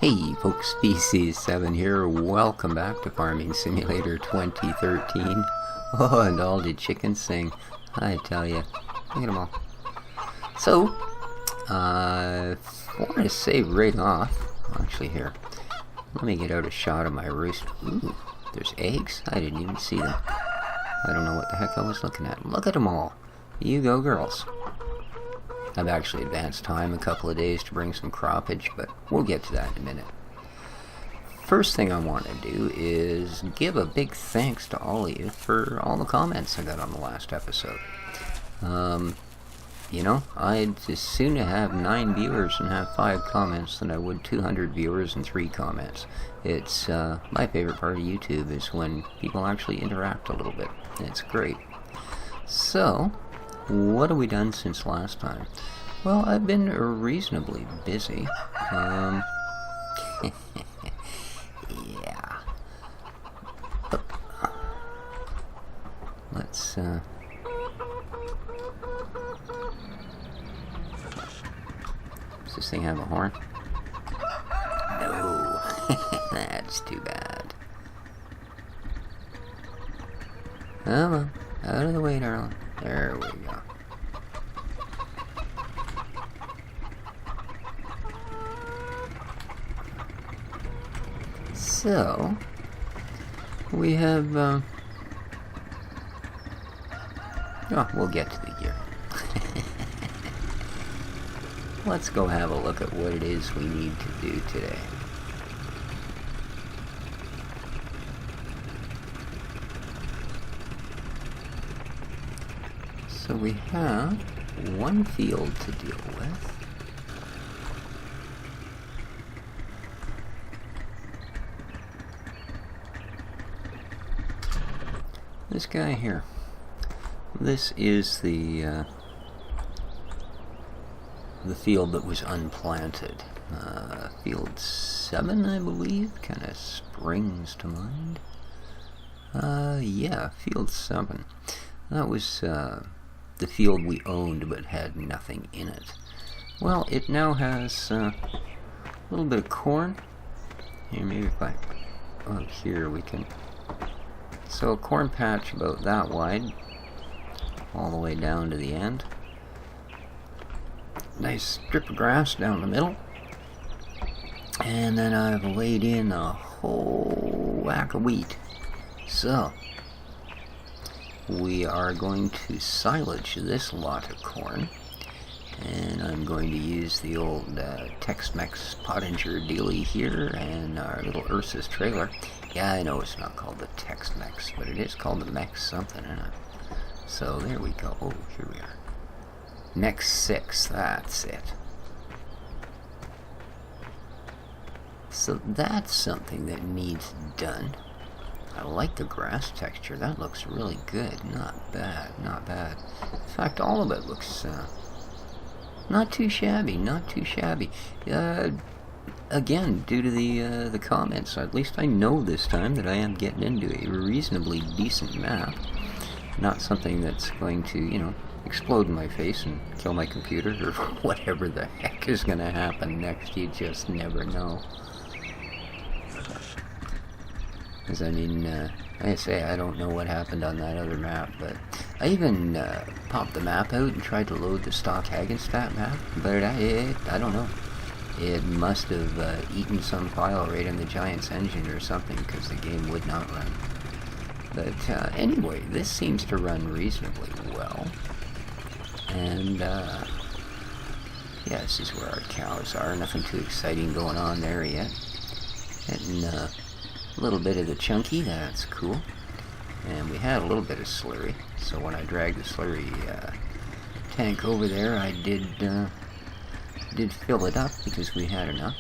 Hey folks, Species 7 here. Welcome back to Farming Simulator 2013. Oh, and all the chickens sing. I tell you, look at them all. So, I want to say right off, actually here, let me get out a shot of my roost. Ooh, there's eggs. I didn't even see them. I don't know what the heck I was looking at. Look at them all. You go, girls. I've actually advanced time a couple of days to bring some croppage, but we'll get to that in a minute. First thing I want to do is give a big thanks to all of you for all the comments I got on the last episode. You know, I'd as soon have 9 viewers and have 5 comments than I would 200 viewers and 3 comments. It's, my favorite part of YouTube is when people actually interact a little bit. It's great. So, what have we done since last time? Well, I've been reasonably busy. Yeah. But, let's, does this thing have a horn? No. That's too bad. Come on. Out of the way, darling. There we go. So, we have, oh, we'll get to the gear. Let's go have a look at what it is we need to do today. So we have one field to deal with. This guy here. This is the field that was unplanted. Field 7, I believe, kind of springs to mind. Yeah, field 7. That was the field we owned but had nothing in it. Well, it now has a little bit of corn. Here, maybe if I... Oh, here we can... So a corn patch about that wide, all the way down to the end. Nice strip of grass down the middle. And then I've laid in a whole whack of wheat. So, we are going to silage this lot of corn. And I'm going to use the old Tex-Mex Pottinger dealie here and our little Ursus trailer. Yeah, I know it's not called the Tex-Mex, but it is called the Mex something, isn't it? So there we go. Oh, here we are. Mex 6, that's it. So that's something that needs done. I like the grass texture. That looks really good. Not bad, not bad. In fact, all of it looks not too shabby, not too shabby. Again, due to the comments, at least I know this time that I am getting into a reasonably decent map. Not something that's going to, you know, explode in my face and kill my computer or whatever the heck is going to happen next. You just never know. Because, I mean, like I say, I don't know what happened on that other map, but I even popped the map out and tried to load the stock Hagenstat map, but I don't know. It must have eaten some file right in the Giant's engine or something, because the game would not run. But anyway, this seems to run reasonably well. And, yeah, this is where our cows are. Nothing too exciting going on there yet. Getting a little bit of the chunky, that's cool. And we had a little bit of slurry, so when I dragged the slurry tank over there, I did fill it up because we had enough.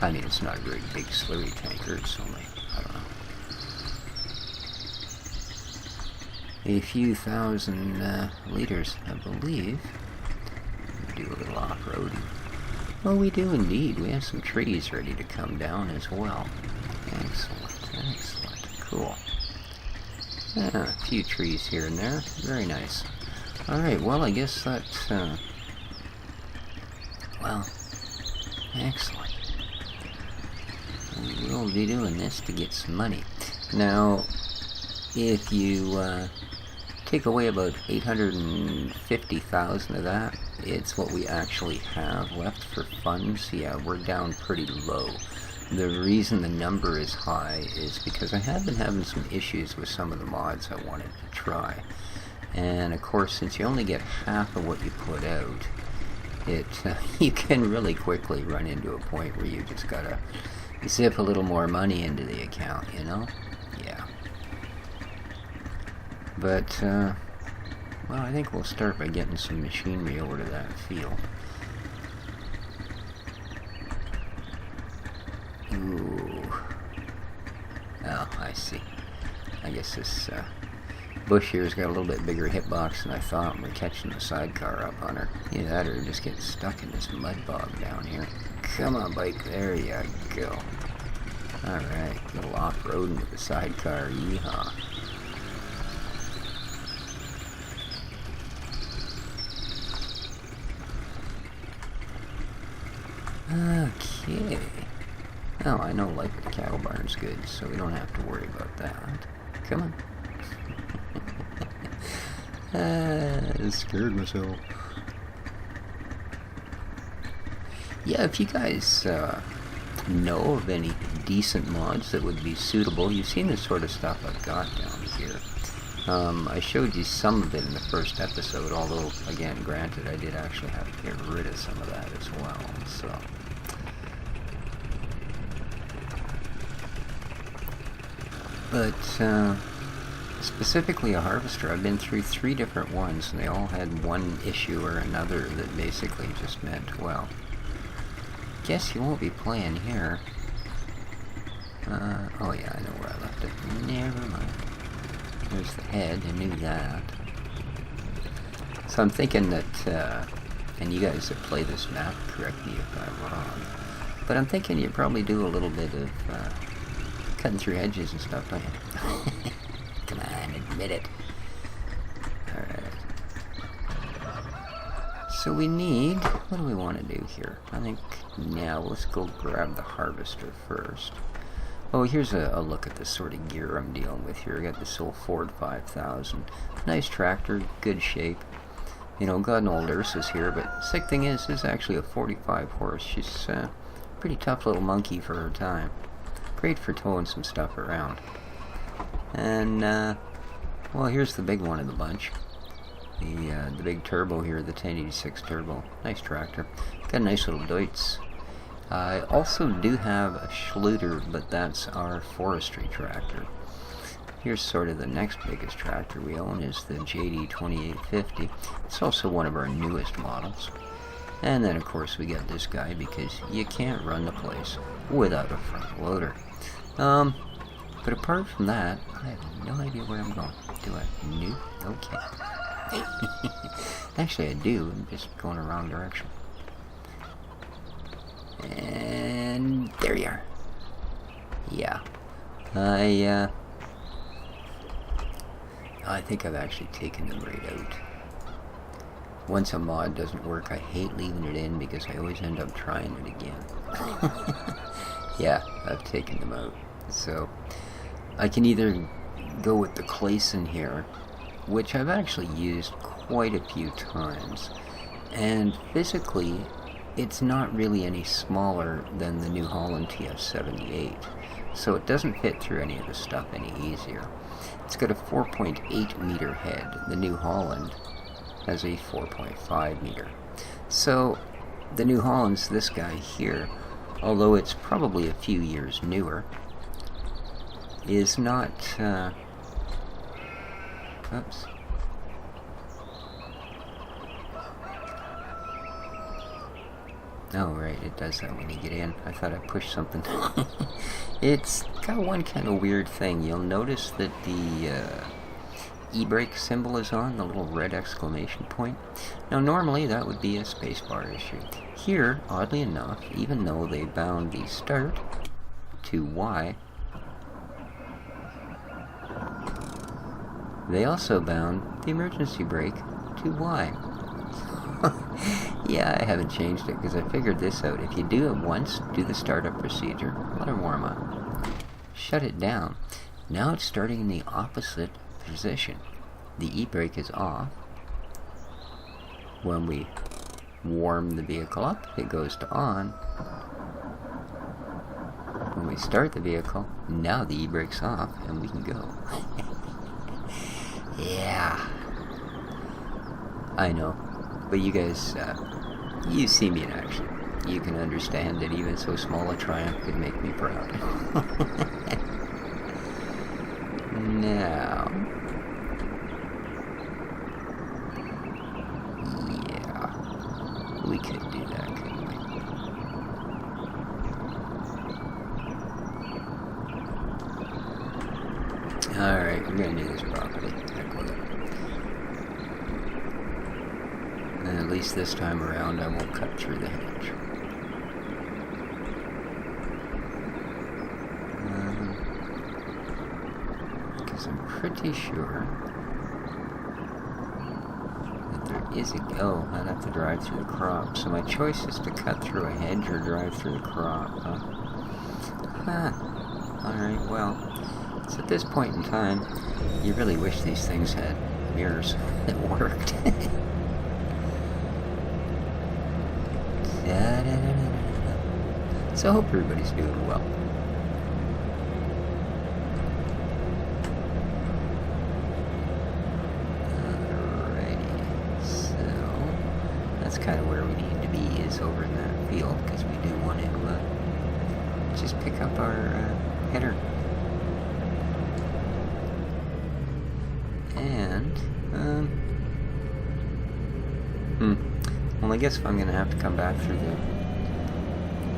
I mean, it's not a very big slurry tanker, it's only, I don't know, a few thousand liters, I believe. We do a little off-roading. Oh, we do indeed. We have some trees ready to come down as well. Excellent, excellent, cool. Yeah, a few trees here and there, very nice. Alright, well, I guess that's, well, excellent. will be doing this to get some money. Now, if you take away about 850,000 of that, it's what we actually have left for funds. Yeah, we're down pretty low. The reason the number is high is because I have been having some issues with some of the mods I wanted to try. And of course, since you only get half of what you put out, you can really quickly run into a point where you just gotta zip a little more money into the account, you know? Yeah. But, well, I think we'll start by getting some machinery over to that field. Ooh. Oh, I see. I guess this bush here's got a little bit bigger hitbox than I thought, and we're catching the sidecar up on her. Either that or just get stuck in this mud bog down here. Come on, bike. There you go. Alright, a little off-roading with the sidecar. Yeehaw. Okay. Oh, I know life at the cattle barn's good, so we don't have to worry about that. Come on. I scared myself. Yeah, if you guys know of any decent mods that would be suitable, you've seen the sort of stuff I've got down here. I showed you some of it in the first episode, although, again, granted, I did actually have to get rid of some of that as well, so... But, specifically a harvester, I've been through 3 different ones, and they all had one issue or another that basically just meant, well, guess you won't be playing here. Oh yeah, I know where I left it. Never mind. There's the head, I knew that. So I'm thinking that, and you guys that play this map, correct me if I'm wrong, but I'm thinking you probably do a little bit of, cutting through hedges and stuff, don't you? Come on, admit it. Alright. So we need... What do we want to do here? I think... Now, let's go grab the harvester first. Oh, here's a look at the sort of gear I'm dealing with here. I got this old Ford 5000. Nice tractor, good shape. You know, got an old Ursus here, but the sick thing is, this is actually a 45 horse. She's a pretty tough little monkey for her time. Great for towing some stuff around. And, well, here's the big one of the bunch. The big turbo here, the 1086 turbo. Nice tractor. Got a nice little Deutz. I also do have a Schluter, but that's our forestry tractor. Here's sort of the next biggest tractor we own is the JD 2850. It's also one of our newest models. And then, of course, we got this guy because you can't run the place without a front loader. But apart from that, I have no idea where I'm going. Do I? No? Okay. Actually, I do. I'm just going the wrong direction. And there you are. Yeah. I think I've actually taken them right out. Once a mod doesn't work, I hate leaving it in because I always end up trying it again. Yeah, I've taken them out. So, I can either go with the Clayson here, which I've actually used quite a few times, and physically, it's not really any smaller than the New Holland TF78, so it doesn't fit through any of the stuff any easier. It's got a 4.8 meter head. The New Holland has a 4.5 meter. So, the New Holland's this guy here, although it's probably a few years newer, is not, oops. Oh, right, it does that when you get in. I thought I pushed something. It's got one kind of weird thing. You'll notice that the e-brake symbol is on, the little red exclamation point. Now, normally that would be a spacebar issue. Here, oddly enough, even though they bound the start to Y, they also bound the emergency brake to Y. Yeah, I haven't changed it because I figured this out. If you do it once, do the startup procedure, let her warm up. shut it down. Now it's starting in the opposite position. The e-brake is off. When we warm the vehicle up, it goes to on. When we start the vehicle, now the e-brake's off and we can go. Yeah. I know. But you guys, you see me in action. You can understand that even so small a triumph could make me proud. Now, yeah, we could do that, couldn't we? Alright, we're gonna do this properly. Heck with it. And at least this time around I won't cut through the hedge. Because I'm pretty sure that there is a... Oh, I'd have to drive through the crop. So my choice is to cut through a hedge or drive through the crop, huh? Alright, well, it's at this point in time, you really wish these things had mirrors that worked. So I hope everybody's doing well. Alrighty, so that's kind of where we need to be, is over in that field, because we do want to just pick up our header. And, well, I guess if I'm going to have to come back through the...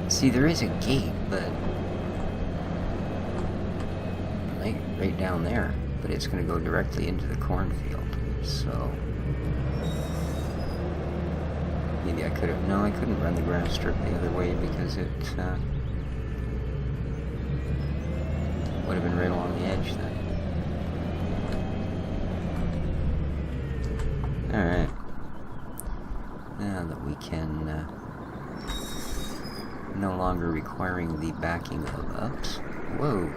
See, there is a gate, but... like, right down there. But it's going to go directly into the cornfield, so... maybe I could have... No, I couldn't run the grass strip the other way because it, would have been right along the edge then. Alright. Now that we can, no longer requiring the backing of ups. Whoa.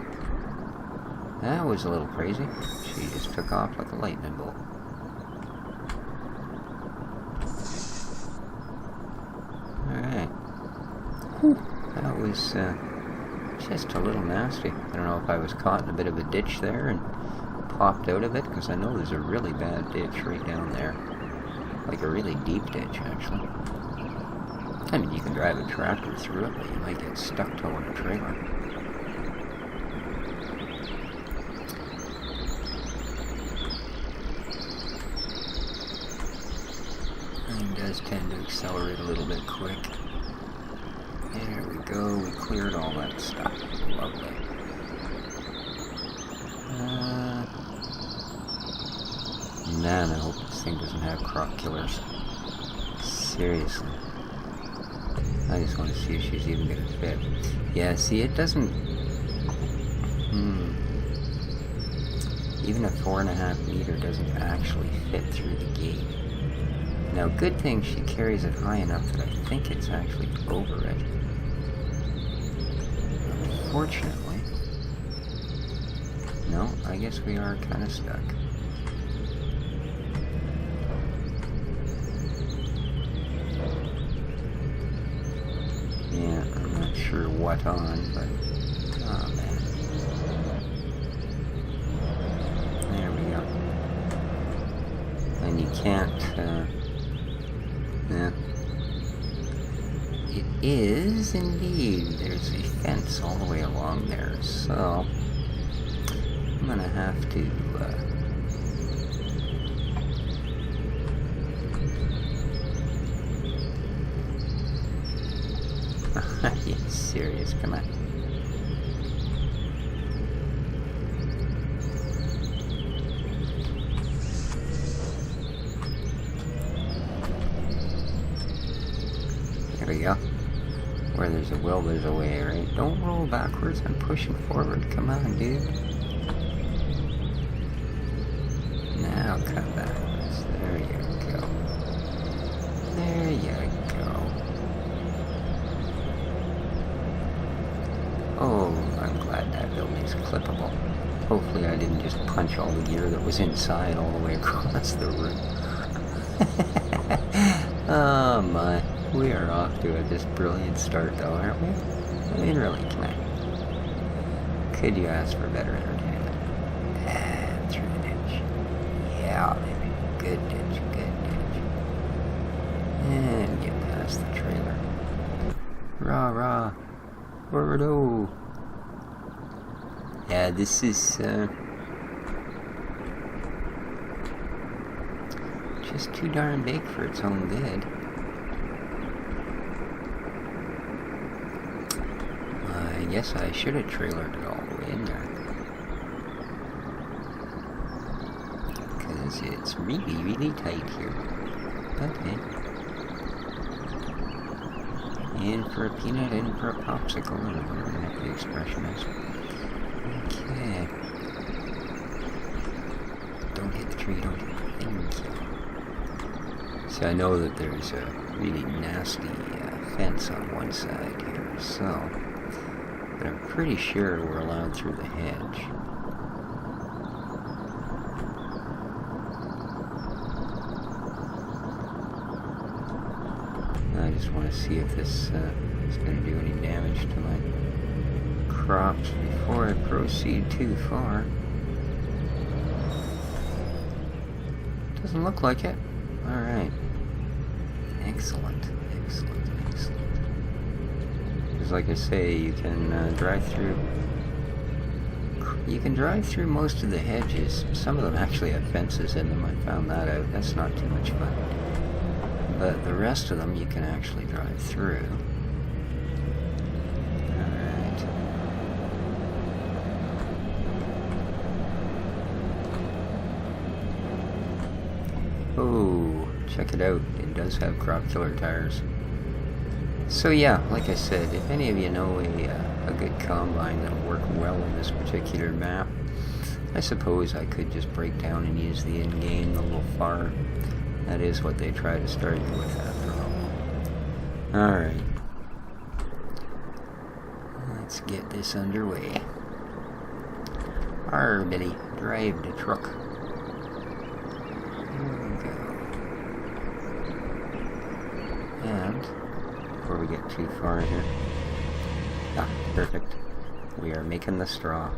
That was a little crazy. She just took off like a lightning bolt. Alright. Whew. That was, just a little nasty. I don't know if I was caught in a bit of a ditch there and popped out of it, because I know there's a really bad ditch right down there. Like a really deep ditch, actually. I mean, you can drive a tractor through it, but you might get stuck towing a trailer. It does tend to accelerate a little bit quick. There we go, we cleared all that stuff. Lovely. Man, I hope this thing doesn't have crop killers. Seriously. I just want to see if she's even going to fit. Yeah, see, it doesn't... Even a 4.5 meter doesn't actually fit through the gate. Now, good thing she carries it high enough that I think it's actually over it. Unfortunately... no, I guess we are kind of stuck. Yeah, I'm not sure what on, but... oh, man. There we go. And you can't, yeah. It is, indeed. There's a fence all the way along there, so... I'm gonna have to, Are you serious? Come on. There we go. Where there's a will, there's a way, right? Don't roll backwards, I'm pushing forward. Come on, dude. Now cut backwards. There you go. There you go. Oh, I'm glad that building's closed. Hopefully I didn't just punch all the gear that was inside all the way across the room. Oh my, we are off to this brilliant start though, aren't we? I mean, really, could you ask for better entertainment? And through the ditch. Yeah, baby. Good ditch, good ditch. And get past the trailer. Rah, rah. Forward-o. Yeah, this is, just too darn big for its own good. I guess I should have trailered it all the way in there. Because it's really, really tight here. Okay. In for a peanut, in for a popsicle, or whatever the heck the expression is. Okay. Don't hit the tree, don't hit the thank you. See, I know that there's a really nasty fence on one side here, so... But I'm pretty sure we're allowed through the hedge. I just want to see if this is going to do any damage to my crops before I proceed too far. Doesn't look like it. Alright. Excellent, excellent, excellent. Because like I say, you can drive through... You can drive through most of the hedges. Some of them actually have fences in them. I found that out. That's not too much fun. But the rest of them you can actually drive through. Alright. Oh, check it out. It does have crop killer tires. So yeah, like I said, if any of you know a good combine that'll work well in this particular map, I suppose I could just break down and use the in-game, the little far. That is what they try to start you with after all. Alright. Let's get this underway. Arr, Billy, drive the truck. Here we go. And, before we get too far here... Ah, perfect. We are making the straw.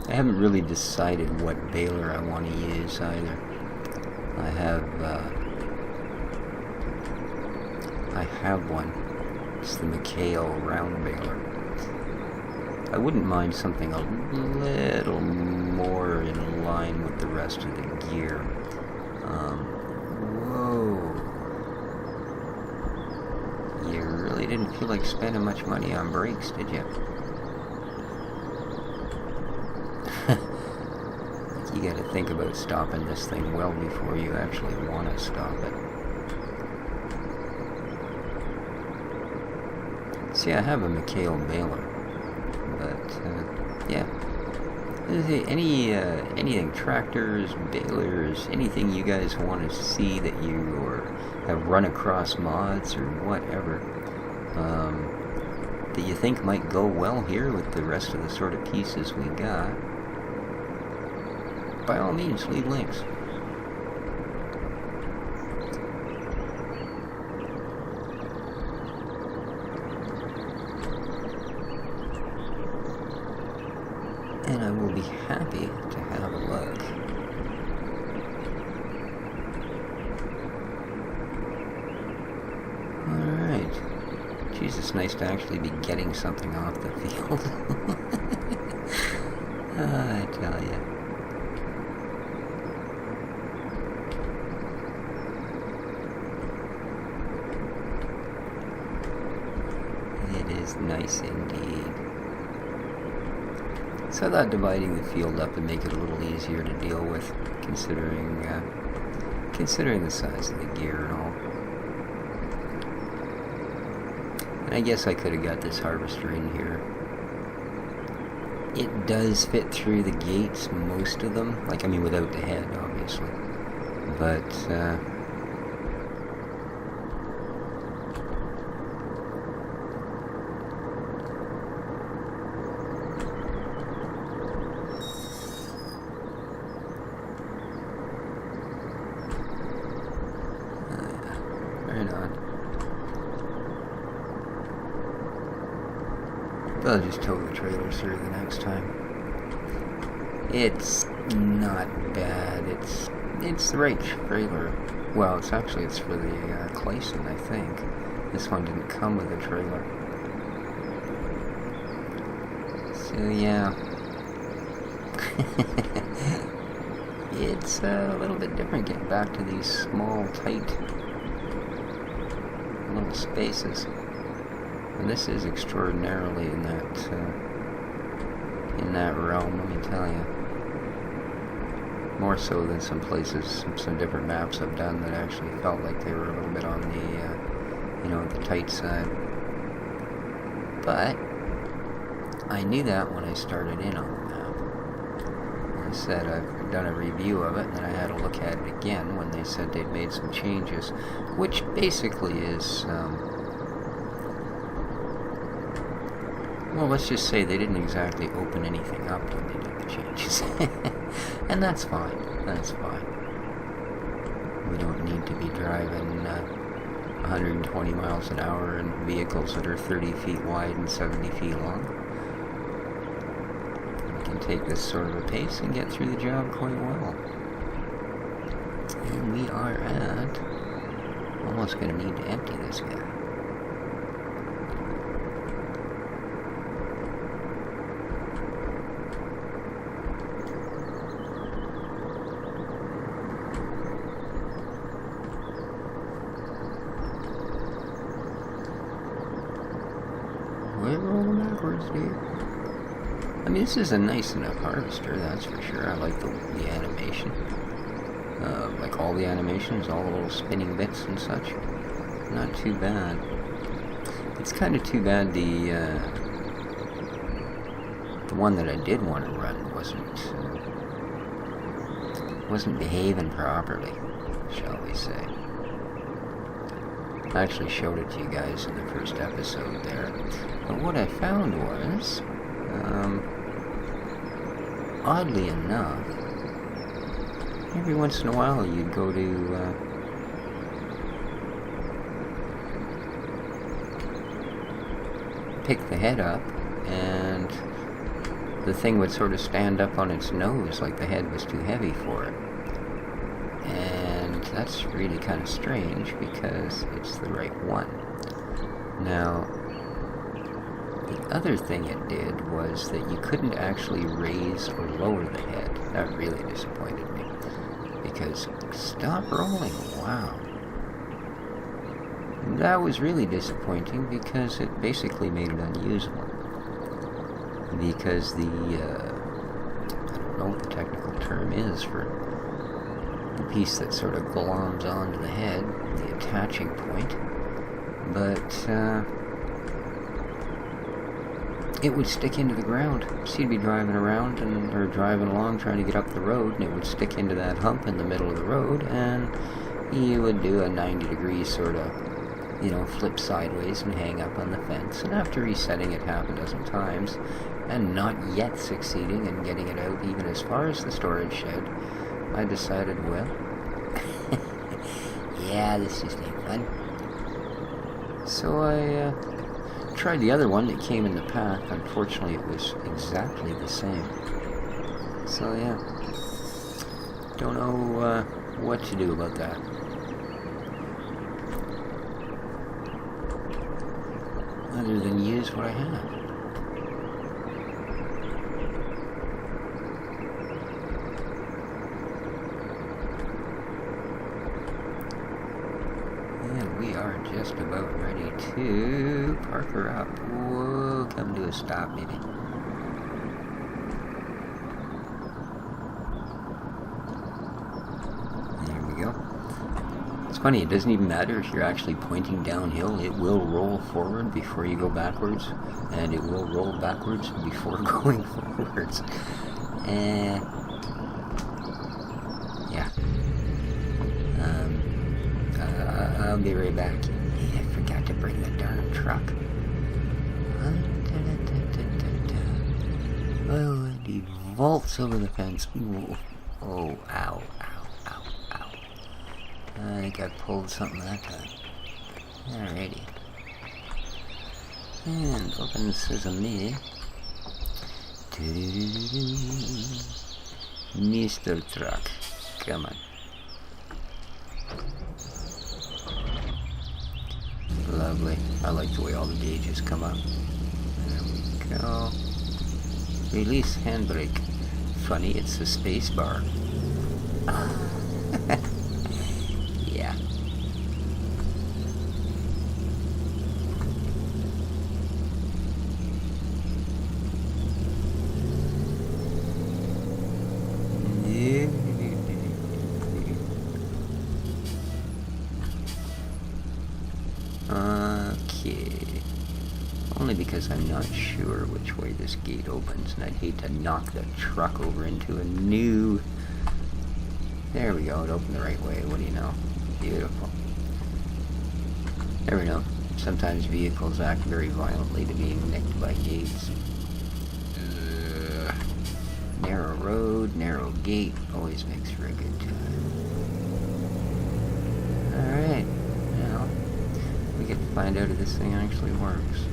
I haven't really decided what baler I want to use either. I have one. It's the McHale round baler. I wouldn't mind something a little more in line with the rest of the gear. Whoa. You really didn't feel like spending much money on brakes, did you? You gotta think about stopping this thing well before you actually want to stop it. See, I have a McHale baler, but yeah. Anything, tractors, balers, anything you guys want to see that you or have run across mods or whatever, that you think might go well here with the rest of the sort of pieces we got, by all means, leave links. And I will be happy to have a look. Alright. Geez, it's nice to actually be getting something off the field. I tell ya. It is nice indeed. So I thought dividing the field up and make it a little easier to deal with, considering the size of the gear and all. And I guess I could have got this harvester in here. It does fit through the gates, most of them. Like, I mean, without the head, obviously. But, I'll just tow the trailer through the next time. It's not bad. It's the right trailer. Well, it's for the Clayson, I think. This one didn't come with a trailer. So yeah. It's a little bit different getting back to these small, tight little spaces. And this is extraordinarily in that realm, let me tell you. More so than some places, some different maps I've done that actually felt like they were a little bit on the tight side. But I knew that when I started in on the map. Like I said, I've done a review of it, and then I had to look at it again when they said they'd made some changes, which basically is, well, let's just say they didn't exactly open anything up when they did the changes. And that's fine. That's fine. We don't need to be driving 120 miles an hour in vehicles that are 30 feet wide and 70 feet long. We can take this sort of a pace and get through the job quite well. And we are at... almost going to need to empty this guy. I mean, this is a nice enough harvester, that's for sure. I like the animation. Like all the animations, all the little spinning bits and such. Not too bad. It's kind of too bad the one that I did want to run wasn't behaving properly, shall we say. I actually showed it to you guys in the first episode there. But what I found was, oddly enough, every once in a while you'd go to pick the head up, and the thing would sort of stand up on its nose like the head was too heavy for it. And that's really kind of strange because it's the right one. Now, the other thing it did was that you couldn't actually raise or lower the head. That really disappointed me. Because, stop rolling, wow. That was really disappointing because it basically made it unusable. Because I don't know what the technical term is for the piece that sort of gloms onto the head, the attaching point. But, it would stick into the ground. So you'd be driving around or driving along trying to get up the road, and it would stick into that hump in the middle of the road, and you would do a 90-degree sort of, flip sideways and hang up on the fence. And after resetting it half a dozen times, and not yet succeeding in getting it out even as far as the storage shed, I decided, well, yeah, this just ain't fun. So I tried the other one that came in the pack. Unfortunately, it was exactly the same. So yeah, don't know what to do about that. Other than use what I have. We are just about ready to park her up. Whoa, come to a stop, maybe. There we go. It's funny, it doesn't even matter if you're actually pointing downhill. It will roll forward before you go backwards, and it will roll backwards before going forwards. Yeah. I'll be right back. I forgot to bring the darn truck. Oh, and he vaults over the fence. Ooh. Oh, ow, ow, ow, ow. I think I pulled something that time. Alrighty. And open sesame. Mr. Truck, come on. Lovely. I like the way all the gauges come up. There we go. Release handbrake. Funny, it's the space bar. Yeah. Okay. Only because I'm not sure which way this gate opens, and I'd hate to knock the truck over into a new... There we go, it opened the right way, what do you know? Beautiful. Never know. Sometimes vehicles act very violently to being nicked by gates. Narrow road, narrow gate, always makes for a good time. Alright, now we get to find out if this thing actually works.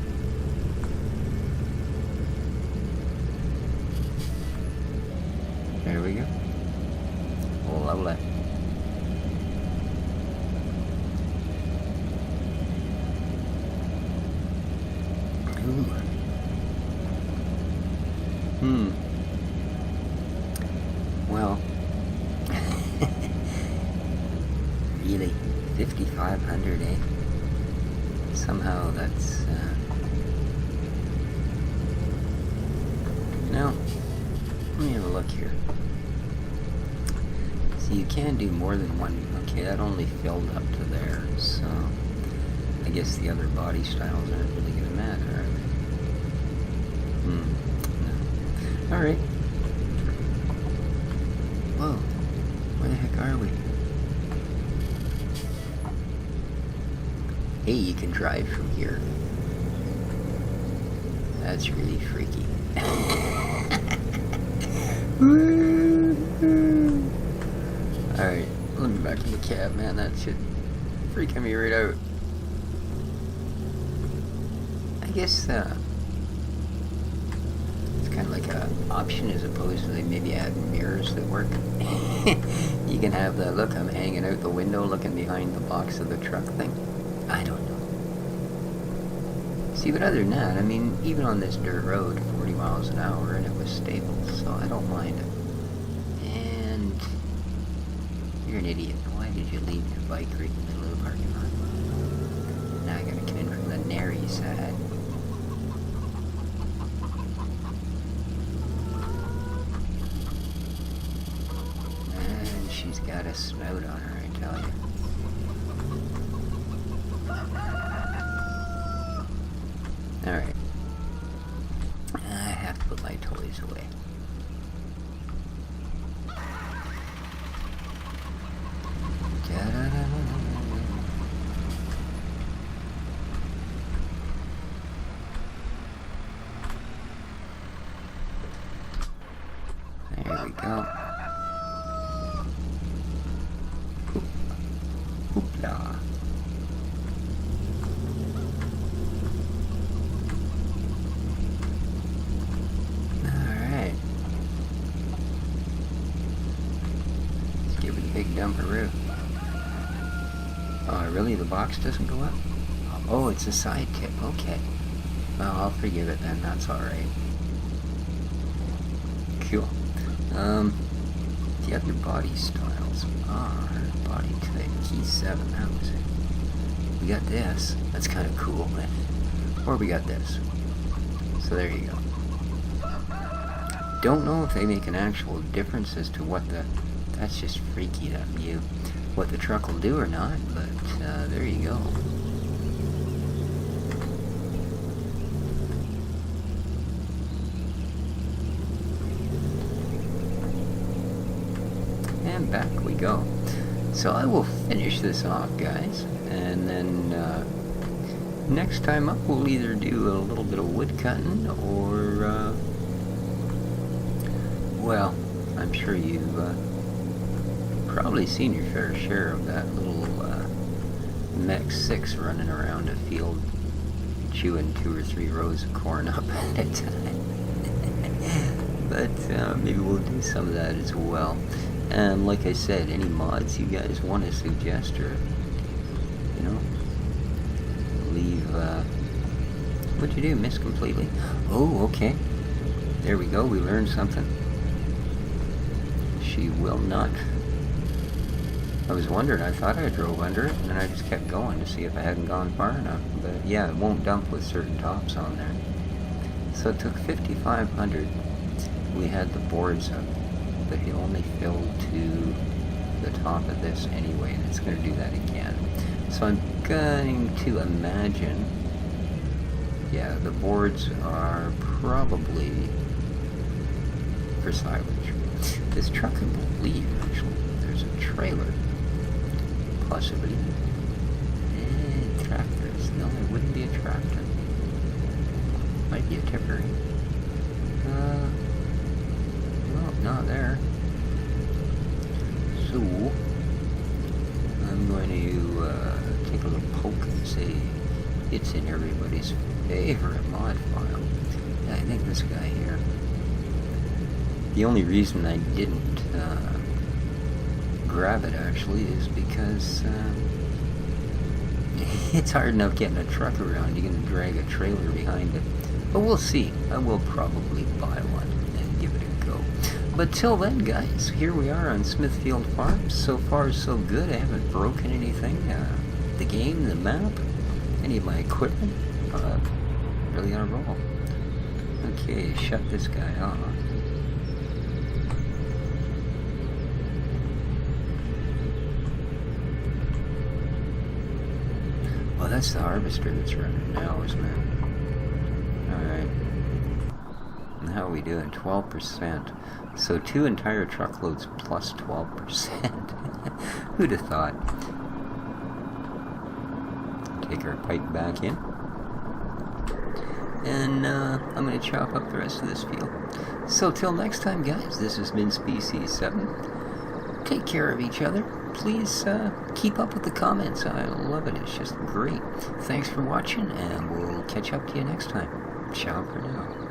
There we go. Lovely. Ooh. Well, really, 5,500, eh? Somehow that's, no. Let me have a look here. So you can do more than one. Okay, that only filled up to there, so I guess the other body styles aren't really going to matter, are they? No. Alright. Whoa. Where the heck are we? Hey, you can drive from here. That's really freaky. Alright, let me back in the cab, man. That shit freaking me right out. I guess, it's kind of like a option as opposed to they maybe add mirrors that work. You can have the, look, I'm hanging out the window looking behind the box of the truck thing. I don't know. See, but other than that, I mean, even on this dirt road, 40 miles an hour, and it was stable, so I don't mind it. And you're an idiot. Why did you leave your bike right in the middle of the parking lot? Now I gotta come in from the nary side. And she's got a snout on her, I tell you. Alright. I have to put my toys away. There we go. Hoopla. Alright. Let's give it a big dumperoo. Oh, really? The box doesn't go up? Oh, it's a side tip. Okay. Well, I'll forgive it then. That's alright. Cool. The other body styles are body type key 7. That was it. We got this. That's kind of cool, man. Or we got this. So there you go. Don't know if they make an actual difference as to what the... That's just freaky, that view. What the truck will do or not, but there you go. And back we go. So I will finish this off, guys, and then next time up we'll either do a little bit of wood cutting or well, I'm sure you've probably seen your fair share of that little Mech 6 running around a field chewing 2 or 3 rows of corn up at a time. But maybe we'll do some of that as well. And like I said, any mods you guys want to suggest, or you know, leave. What'd you do? Miss completely? Oh, okay. There we go. We learned something. She will not. I was wondering. I thought I drove under it, and then I just kept going to see if I hadn't gone far enough. But yeah, it won't dump with certain tops on there. So it took 5,500. We had the boards up, but it only filled to the top of this anyway, and it's going to do that again. So I'm going to imagine, yeah, the boards are probably for silage. This truck can believe, actually, there's a trailer, possibly. Tractors. No, it wouldn't be a tractor. Might be a tipper. Well, not there. So, I'm going to take a little poke and say it's in everybody's favorite mod file. Yeah, I think this guy here. The only reason I didn't grab it, actually, is because it's hard enough getting a truck around. You're going to drag a trailer behind it. But we'll see. I will probably buy one and give it a go. But till then, guys, here we are on Smithfield Farms. So far, so good. I haven't broken anything. The game, the map, any of my equipment. Really on a roll. Okay, shut this guy off. Well, that's the harvester that's running now, isn't it? Alright. And how are we doing? 12%. So 2 entire truckloads plus 12%. Who'd have thought? Take our pipe back in. And I'm going to chop up the rest of this field. So till next time, guys, this has been Species 7. Take care of each other. Please keep up with the comments. I love it. It's just great. Thanks for watching, and we'll catch up to you next time. Ciao for now.